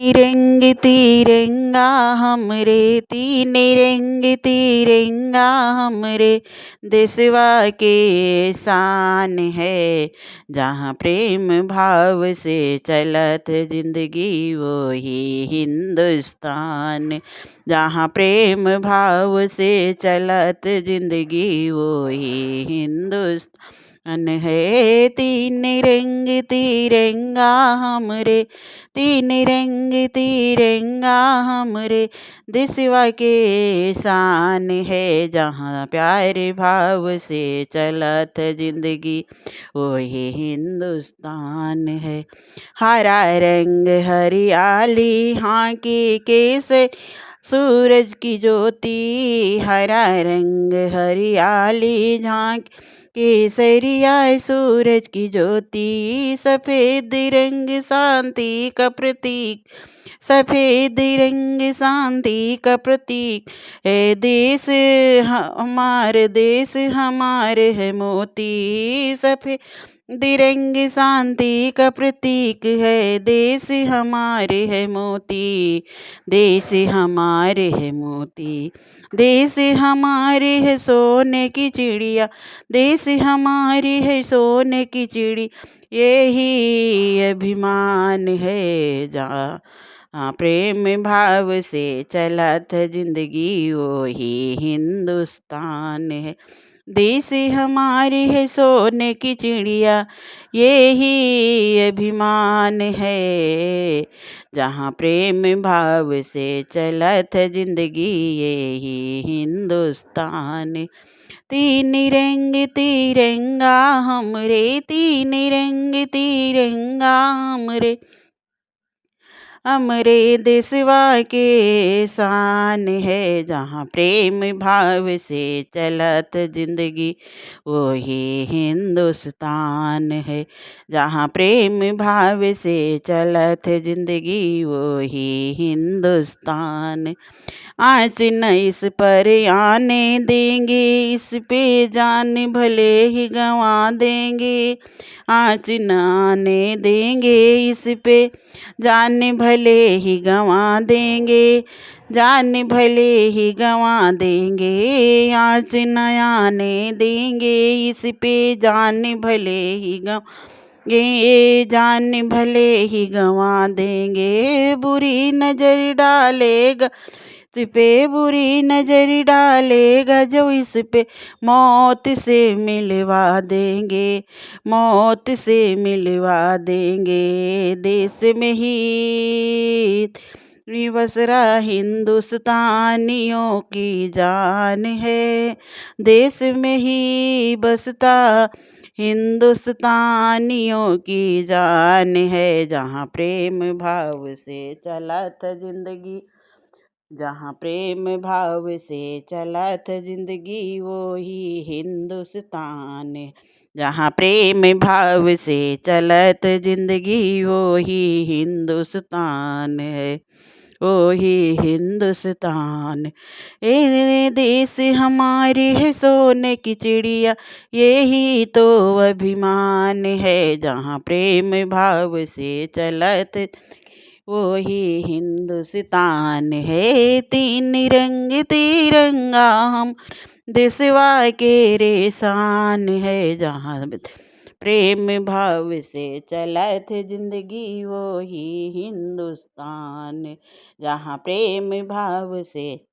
रंग तिरंगा हमरे तीन रंग तिरंगा हमरे देशवा के शान है। जहाँ प्रेम भाव से चलत जिंदगी वो ही हिंदुस्तान। जहाँ प्रेम भाव से चलत जिंदगी वो ही हिंदुस्तान है। तीन रंग तिरंगा हमरे तीन रंग तिरंगा हमरे देशवा के शान है। जहाँ प्यार भाव से चलत जिंदगी वही हिंदुस्तान है। हरा रंग हरियाली हाँ की केसर सूरज की ज्योति। हरा रंग हरियाली झांक केसरिया सूरज की ज्योति। सफेद रंग शांति का प्रतीक सफेद रंग शांति का प्रतीक है। देश हमारे देश हमारे है मोती। सफेद रंग शांति का प्रतीक है। देश हमारे है मोती। देश हमारे है मोती। देश हमारे है सोने की चिड़िया। देश हमारी है सोने की चिड़ी। यही अभिमान है। जहाँ प्रेम भाव से चलत जिंदगी वो ही हिंदुस्तान है। देश हमारी है सोने की चिड़िया। यही अभिमान है। जहाँ प्रेम भाव से चलत जिंदगी यही हिंदुस्तान। तीन रंग तिरंगा हमरे तीन रंग तिरंगा हमरे हमरे देशवा के शान है। जहाँ प्रेम भाव से चलत जिंदगी वही हिंदुस्तान है। जहाँ प्रेम भाव से चलत जिंदगी वही हिंदुस्तान। आँच न इस पर आने देंगे। इस पे जान भले ही गंवा देंगे। आँच न आने देंगे इस पे जान भले ही गंवा देंगे। जान भले ही गंवा देंगे। आँच न आने देंगे इस पे जान भले ही गंवाएंगे। जान भले ही गंवा देंगे। बुरी नजर डालेगा इस पे बुरी नजर डालेगा जो इस पे मौत से मिलवा देंगे। मौत से मिलवा देंगे। देश में ही बस रहा हिंदुस्तानियों की जान है। देश में ही बसता हिंदुस्तानियों की जान है। जहाँ प्रेम भाव से चलत जिंदगी जहाँ प्रेम भाव से चलत जिंदगी वो ही हिंदुस्तान। जहाँ प्रेम भाव से चलत जिंदगी वो ही हिंदुस्तान है। वो ही हिंदुस्तान। ये देश हमारी है सोने की चिड़िया। यही तो अभिमान है। जहाँ प्रेम भाव से चलत वो ही हिंदुस्तान है। तीन रंग तिरंगा हम देशवा के रेशान है। जहाँ प्रेम भाव से चलत जिंदगी वो ही हिंदुस्तान। जहाँ प्रेम भाव से